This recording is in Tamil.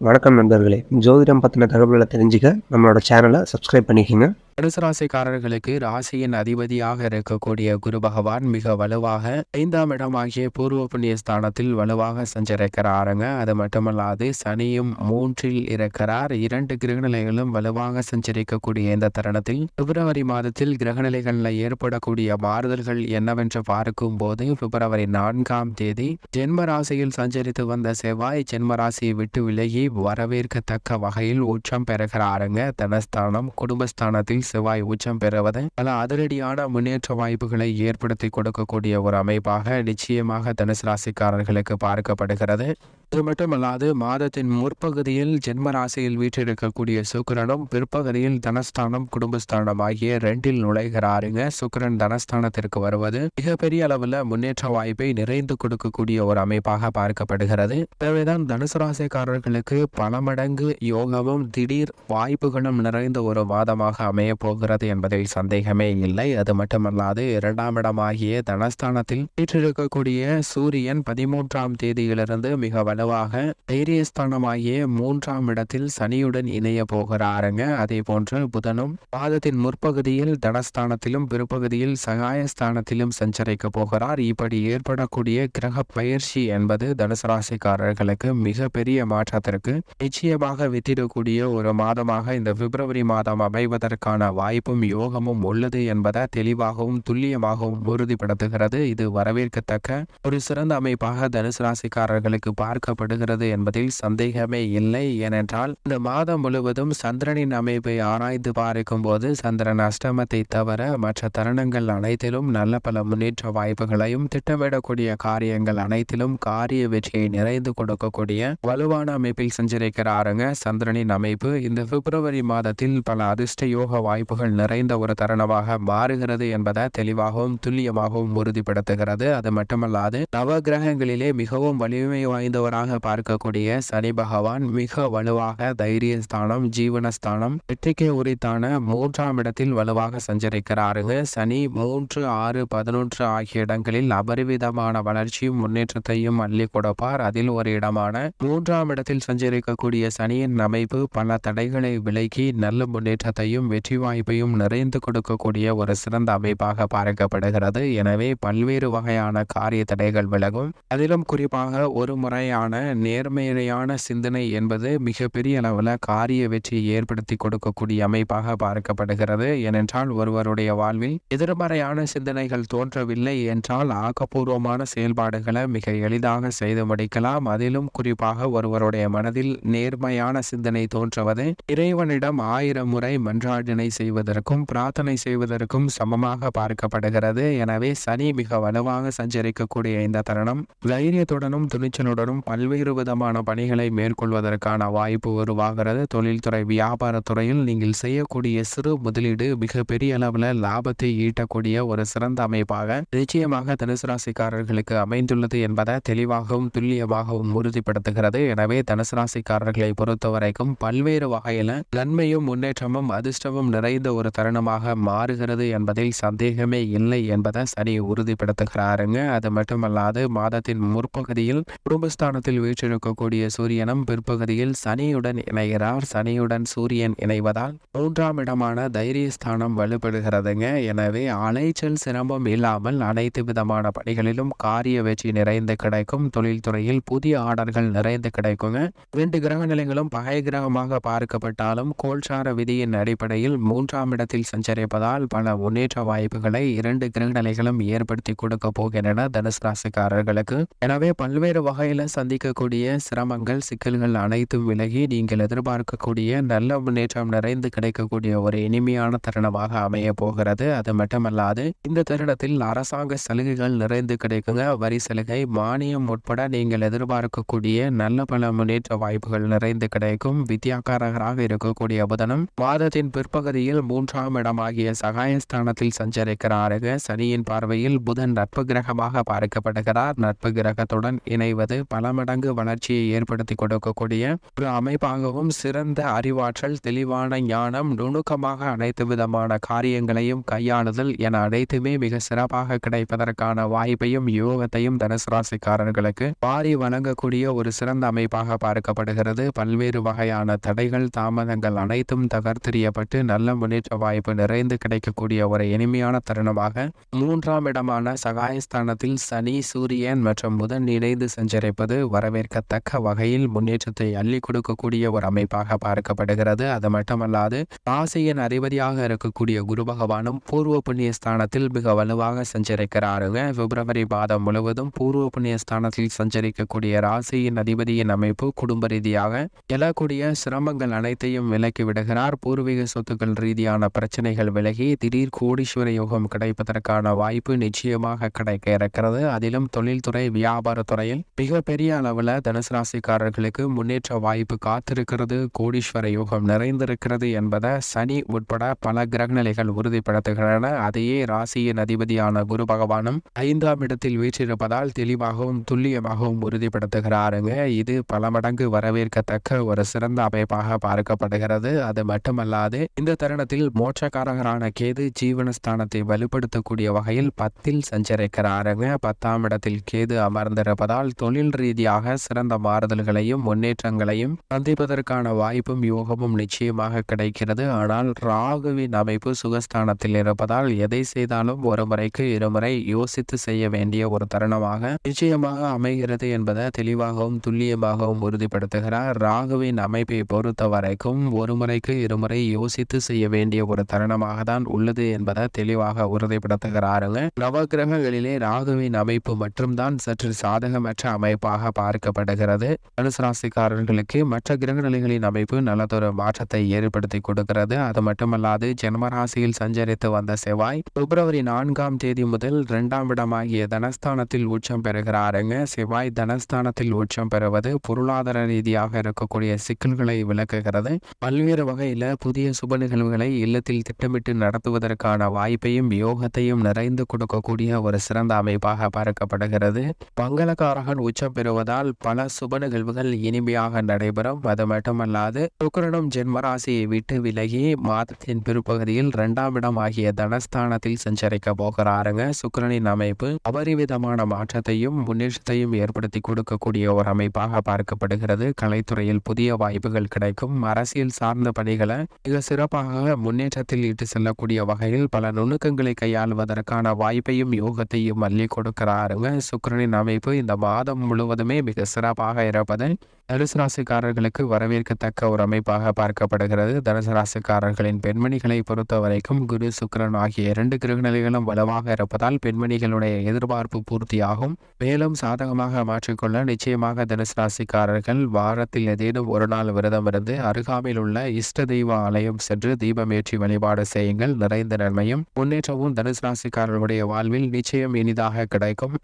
வணக்கம் நண்பர்களே! ஜோதிடம் பத்தின தகவல்கள தெரிஞ்சுக்க நம்மளோட சேனல சப்ஸ்கிரைப் பண்ணிக்கங்க. தனுசு ராசிக்காரர்களுக்கு ராசியின் அதிபதியாக இருக்கக்கூடிய குரு பகவான் மிக வலுவாக 5ஆம் இடமாகிய பூர்வ புண்ணிய ஸ்தானத்தில் வலுவாக சஞ்சரிக்கிறாருங்க. அது மட்டுமல்லாது சனியும் 3இல் இருக்கிறார். 2 கிரகநிலைகளும் வலுவாக சஞ்சரிக்கக்கூடிய இந்த தருணத்தில் பிப்ரவரி மாதத்தில் கிரகநிலைகளில் ஏற்படக்கூடிய மாறுதல்கள் என்னவென்று பார்க்கும்போது பிப்ரவரி 4ஆம் தேதி ஜென்ம ராசியில் சஞ்சரித்து வந்த செவ்வாய் ஜென்ம ராசியை விட்டு விலகி வரவேற்கத்தக்க வகையில் உச்சம் பெறுகிறாருங்க. தனஸ்தானம் குடும்பஸ்தானத்தில் செவ்வாய் உச்சம் பெறுவது பல அதிரடியான முன்னேற்ற வாய்ப்புகளை ஏற்படுத்தி கொடுக்கக்கூடிய ஒரு அமைப்பாக நிச்சயமாக தனுசு ராசிக்காரர்களுக்கு பார்க்கப்படுகிறது. இது மட்டுமல்லாது மாதத்தின் முற்பகுதியில் ஜென்ம ராசியில் வீற்றிருக்கக்கூடிய சுக்கிரனும் பிற்பகுதியில் தனஸ்தானம் குடும்பஸ்தானம் ஆகிய 2இல் நுழைகிறாருங்க. சுக்கிரன் தனஸ்தானத்திற்கு வருவது மிகப்பெரிய அளவில் முன்னேற்ற வாய்ப்பை நிறைந்து கொடுக்கக்கூடிய ஒரு அமைப்பாக பார்க்கப்படுகிறது. எனவேதான் தனுசு ராசிக்காரர்களுக்கு பல மடங்கு யோகமும் திடீர் வாய்ப்புகளும் நிறைந்த ஒரு மாதமாக அமைய போகிறது என்பதில் சந்தேகமே இல்லை. அது மட்டுமல்லாது 2ஆம் இடமாகிய தனஸ்தானத்தில் வீற்றிருக்கக்கூடிய சூரியன் 13ஆம் தேதியிலிருந்து மிக வலுவாக தைரியஸ்தானமாகிய 3ஆம் இடத்தில் சனியுடன் இணைய போகிறாருங்க. அதே போன்று புதனும் மாதத்தின் முற்பகுதியில் தனஸ்தானத்திலும் பிற்பகுதியில் சகாயஸ்தானத்திலும் சஞ்சரிக்க போகிறார். இப்படி ஏற்படக்கூடிய கிரக பயிற்சி என்பது தனுசு ராசிக்காரர்களுக்கு மிக பெரிய மாற்றத்திற்கு நிச்சயமாக வித்திடக்கூடிய ஒரு மாதமாக இந்த பிப்ரவரி மாதம் அமைவதற்கான வாய்ப்பும் யோகமும் உள்ளது என்பதை தெளிவாகவும் துல்லியமாகவும் உறுதிப்படுத்துகிறது. இது வரவேற்கத்தக்க ஒரு சிறந்த அமைப்பாக தனுசு ராசிக்காரர்களுக்கு பார்க்கப்படுகிறது என்பதில் சந்தேகமே இல்லை. ஏனென்றால் இந்த மாதம் முழுவதும் சந்திரனின் அமைப்பை ஆராய்ந்து பார்க்கும் போது சந்திரன் அஷ்டமத்தை தவிர மற்ற தருணங்கள் அனைத்திலும் நல்ல பல முன்னேற்ற வாய்ப்புகளையும் திட்டமிடக்கூடிய காரியங்கள் அனைத்திலும் காரிய வெற்றியை நிறைந்து கொடுக்கக்கூடிய வலுவான அமைப்பில் சஞ்சரிக்கிறாருங்க. சந்திரனின் அமைப்பு இந்த பிப்ரவரி மாதத்தில் பல அதிர்ஷ்ட யோக வாய்ப்புகள் நிறைந்த ஒரு தருணமாக மாறுகிறது என்பதை தெளிவாகவும் துல்லியமாகவும் உறுதிப்படுத்துகிறது. அது மட்டுமல்லாது நவ கிரகங்களிலே மிகவும் வலிமை வாய்ந்தவராக பார்க்கக்கூடிய சனி பகவான் மிக வலுவாக தைரியஸ்தானம் ஜீவனஸ்தானம் வெற்றிக்கு உரித்தான 3ஆம் இடத்தில் வலுவாக சஞ்சரிக்கிறாருங்க. சனி 3, 6, 11 ஆகிய இடங்களில் அபரிவிதமான வளர்ச்சியும் முன்னேற்றத்தையும் அள்ளி கொடுப்பார். அதில் ஒரு இடமான 3ஆம் இடத்தில் சஞ்சரிக்கக்கூடிய சனியின் அமைப்பு பல தடைகளை விலக்கி நல்ல முன்னேற்றத்தையும் வெற்றி வாய்ப்பையும் நிறைந்து கொடுக்கக்கூடிய ஒரு சிறந்த அமைப்பாக பார்க்கப்படுகிறது. எனவே பல்வேறு வகையான காரிய தடைகள் விலகும். அதிலும் குறிப்பாக ஒரு முறையான நேர்மையான சிந்தனை என்பது மிகப்பெரிய அளவில் காரிய வெற்றியை ஏற்படுத்தி கொடுக்கக்கூடிய அமைப்பாக பார்க்கப்படுகிறது. ஏனென்றால் ஒருவருடைய வாழ்வில் எதிர்மறையான சிந்தனைகள் தோன்றவில்லை என்றால் ஆக்கப்பூர்வமான செயல்பாடுகளை மிக எளிதாக செய்து முடிக்கலாம். அதிலும் குறிப்பாக ஒருவருடைய மனதில் நேர்மையான சிந்தனை தோன்றுவது இறைவனிடம் 1000 முறை மன்றாடினை செய்வதற்கும் பிரார்த்தனை செய்வதற்கும் சமமாக பார்க்கப்படுகிறது. எனவே சனி மிக வலுவாக சஞ்சரிக்கக்கூடிய இந்த தருணம் தைரியத்துடனும் துணிச்சலுடனும் பல்வேறு விதமான பணிகளை மேற்கொள்வதற்கான வாய்ப்பு உருவாகிறது. தொழில்துறை வியாபாரத்துறையில் நீங்கள் செய்யக்கூடிய சிறு முதலீடு மிகப்பெரிய அளவில் லாபத்தை ஈட்டக்கூடிய ஒரு சிறந்த அமைப்பாக நிச்சயமாக தனுசு ராசிக்காரர்களுக்கு அமைந்துள்ளது என்பதை தெளிவாகவும் துல்லியமாகவும் உறுதிப்படுத்துகிறது. எனவே தனுசு ராசிக்காரர்களை பொறுத்தவரைக்கும் பல்வேறு வகையில நன்மையும் முன்னேற்றமும் அதிர்ஷ்டமும் நிறைந்த ஒரு தருணமாக மாறுகிறது என்பதில் சந்தேகமே இல்லை என்பதை சனி உறுதிப்படுத்துகிறாருங்க. அது மட்டுமல்லாது மாதத்தின் முற்பகுதியில் குடும்பஸ்தானத்தில் வீற்றிருக்கக்கூடிய சூரியனும் பிற்பகுதியில் சனியுடன் இணைகிறார். சனியுடன் சூரியன் இணைவதால் 3ஆம் இடமான தைரியஸ்தானம் வலுப்படுகிறதுங்க. எனவே அலைச்சல் சிரமம் இல்லாமல் அனைத்து விதமான பணிகளிலும் காரிய வெற்றி நிறைந்து கிடைக்கும். தொழில்துறையில் புதிய ஆர்டர்கள் நிறைந்து கிடைக்குங்க. 2 கிரக நிலைகளும் பகை கிரகமாக பார்க்கப்பட்டாலும் கோல்சார விதியின் அடிப்படையில் 3ஆம் இடத்தில் சஞ்சரிப்பதால் பல முன்னேற்ற வாய்ப்புகளை 2 கிரக நிலைகளும் ஏற்படுத்தி கொடுக்க போகின்றன தனுசு ராசிக்காரர்களுக்கு. எனவே பல்வேறு வகையில சந்திக்கக்கூடிய சிரமங்கள் சிக்கல்கள் அனைத்தும் விலகி நீங்கள் எதிர்பார்க்கக்கூடிய நல்ல முன்னேற்றம் நிறைந்து கிடைக்கக்கூடிய ஒரு இனிமையான தருணமாக அமைய போகிறது. அது மட்டுமல்லாது இந்த தருணத்தில் அரசாங்க சலுகைகள் நிறைந்து கிடைக்குங்க. வரி சலுகை மானியம் உட்பட நீங்கள் எதிர்பார்க்கக்கூடிய நல்ல பல முன்னேற்ற வாய்ப்புகள் நிறைந்து கிடைக்கும். வித்யாகாரகராக இருக்கக்கூடிய புதனும் மாதத்தின் பிற்பகுதியில் அதிபதியில் 3ஆம் இடமாகிய சகாயஸ்தானத்தில் சஞ்சரிக்கிறாருங்க. சனியின் பார்வையில் புதன் நட்பு கிரகமாக பார்க்கப்படுகிறார். நட்பு கிரகத்துடன் இணைவது பல மடங்கு வளர்ச்சியை ஏற்படுத்தி கொடுக்கக்கூடிய ஒரு அமைப்பாகவும், சிறந்த அறிவாற்றல், தெளிவான ஞானம், நுணுக்கமாக அனைத்து விதமான காரியங்களையும் கையாளுதல் என அனைத்துமே மிக சிறப்பாக கிடைப்பதற்கான வாய்ப்பையும் யோகத்தையும் தனுசு ராசிக்காரர்களுக்கு வாரி வழங்கக்கூடிய ஒரு சிறந்த அமைப்பாக பார்க்கப்படுகிறது. பல்வேறு வகையான தடைகள், தாமதங்கள் அனைத்தும் தகர்த்தெறியப்பட்டு நல்ல முன்னேற்ற வாய்ப்பு நிறைந்து கிடைக்கக்கூடிய ஒரு இனிமையான தருணமாக 3ஆம் இடமான சகாயஸ்தானத்தில் சனி, சூரியன் மற்றும் புதன் இணைந்து சஞ்சரிப்பது வரவேற்கத்தக்க வகையில் முன்னேற்றத்தை அள்ளி கொடுக்கக்கூடிய ஒரு அமைப்பாக பார்க்கப்படுகிறது. அது மட்டுமல்லாது ராசியின் அதிபதியாக இருக்கக்கூடிய குரு பகவானும் பூர்வ புண்ணிய ஸ்தானத்தில் மிக வலுவாக சஞ்சரிக்கிறாருங்க. பிப்ரவரி மாதம் முழுவதும் பூர்வ புண்ணிய ஸ்தானத்தில் சஞ்சரிக்கக்கூடிய ராசியின் அதிபதியின் அமைப்பு குடும்ப ரீதியாக எழக்கூடிய சிரமங்கள் அனைத்தையும் விலக்கி விடுகிறார். பூர்வீக சொத்துக்கள் ரீதியான பிரச்சனைகள் விலகி திடீர் கோடீஸ்வர யோகம் கிடைப்பதற்கான வாய்ப்பு நிச்சயமாக கிடைக்க இருக்கிறது. அதிலும் தொழில்துறை, வியாபாரத்துறையில் மிகப்பெரிய அளவில் தனுசு ராசிக்காரர்களுக்கு முன்னேற்ற வாய்ப்பு காத்திருக்கிறது. கோடீஸ்வர யோகம் நிறைந்திருக்கிறது என்பதை சனி உட்பட பல கிரகநிலைகள் உறுதிப்படுத்துகின்றன. அதையே ராசியின் அதிபதியான குரு பகவானும் 5ஆம் இடத்தில் வீற்றிருப்பதால் தெளிவாகவும் துல்லியமாகவும் உறுதிப்படுத்துகிறாருங்க. இது பல மடங்கு வரவேற்கத்தக்க ஒரு சிறந்த அமைப்பாக பார்க்கப்படுகிறது. அது மட்டுமல்லாது இந்த தருணத்தில் மோட்சக்காரகரான கேது ஜீவனஸ்தானத்தை வலுப்படுத்தக்கூடிய வகையில் 10ல் சஞ்சரிக்கிறாருங்க. 10ஆம் இடத்தில் கேது அமர்ந்திருப்பதால் தொழில் ரீதியாக சிறந்த மாறுதல்களையும் முன்னேற்றங்களையும் சந்திப்பதற்கான வாய்ப்பும் யோகமும் நிச்சயமாக கிடைக்கிறது. ஆனால் ராகுவின் அமைப்பு சுகஸ்தானத்தில் இருப்பதால் எதை செய்தாலும் ஒரு முறைக்கு இருமுறை யோசித்து செய்ய வேண்டிய ஒரு தருணமாக நிச்சயமாக அமைகிறது என்பதை தெளிவாகவும் துல்லியமாகவும் உறுதிப்படுத்துகிறார். ராகுவின் அமைப்பை பொறுத்த வரைக்கும் ஒரு முறைக்கு இருமுறை யோசித்து செய்ய வேண்டிய ஒரு தருணமாக தான் உள்ளது என்பதை தெளிவாக உறுதிப்படுத்துகிறாருங்க. நவகிரகங்களிலே ராகுவின் அமைப்பு மட்டும்தான் சற்று சாதகமற்ற அமைப்பாக பார்க்கப்படுகிறது. தனுசு ராசிக்காரர்களுக்கு மற்ற கிரகநிலைகளின் அமைப்பு நல்லதொரு மாற்றத்தை ஏற்படுத்தி கொடுக்கிறது. அது மட்டுமல்லாது ஜென்மராசியில் சஞ்சரித்து வந்த செவ்வாய் பிப்ரவரி 4ஆம் தேதி முதல் 2ஆம் இடமாகிய தனஸ்தானத்தில் உச்சம் பெறுகிறாருங்க. செவ்வாய் தனஸ்தானத்தில் உச்சம் பெறுவது பொருளாதார ரீதியாக இருக்கக்கூடிய சிக்கல்களை விளக்குகிறது. பல்வேறு வகையில புதிய சுப நிகழ்வுகளை இல்லத்தில் திட்டமிட்டு நடத்துவதற்கான வாய்ப்பையும் யோகத்தையும் நிறைந்து கொடுக்கக்கூடிய ஒரு சிறந்த அமைப்பாக பார்க்கப்படுகிறது. மங்களகாரகன் உச்சம் பெறுவதால் பல சுப நிகழ்வுகள் இனிமையாக நடைபெறும். அது மட்டுமல்லாது சுக்கிரனும் ஜென்மராசியை விட்டு விலகி மாதத்தின் பிற்பகுதியில் 2ஆம் இடம் ஆகிய தனஸ்தானத்தில் சஞ்சரிக்க போகிறாருங்க. சுக்கிரனின் அமைப்பு அபரிவிதமான மாற்றத்தையும் முன்னேற்றத்தையும் ஏற்படுத்தி கொடுக்கக்கூடிய ஒரு அமைப்பாக பார்க்கப்படுகிறது. கலைத்துறையில் புதிய வாய்ப்புகள் கிடைக்கும். அரசியல் சார்ந்த பணிகளை மிக சிறப்பாக முன்னேற்றத்தில் இட்டு செல்லக்கூடிய வகையில் பல நுணுக்கங்களை கையாளுவதற்கான வாய்ப்பையும் யோகத்தையும் அள்ளி கொடுக்கிறாருங்க. சுக்கிரனின் அமைப்பு இந்த மாதம் முழுவதுமே மிக சிறப்பாக இருப்பது தனுசு ராசிக்காரர்களுக்கு வரவேற்கத்தக்க ஒரு அமைப்பாக பார்க்கப்படுகிறது. தனுசு ராசிக்காரர்களின் பெண்மணிகளை பொறுத்த வரைக்கும் குரு, சுக்கிரன் ஆகிய 2 கிரகநிலைகளும் வலுவாக இருப்பதால் பெண்மணிகளுடைய எதிர்பார்ப்பு பூர்த்தியாகும். மேலும் சாதகமாக மாற்றிக்கொள்ள நிச்சயமாக தனுசு ராசிக்காரர்கள் வாரத்தில் ஏதேனும் ஒரு நாள் விரதம் இருந்து அருகாமையில் உள்ள இஷ்ட தெய்வ ஆலயம் சென்று தீபமேற்றி வழிபாடு செய்யுங்கள். நிறைந்த நன்மையும் முன்னேற்றமும் தனுசு ராசிக்காரர்களுடைய வாழ்வில் நிச்சயம் இனிதாக கிடைக்கும்.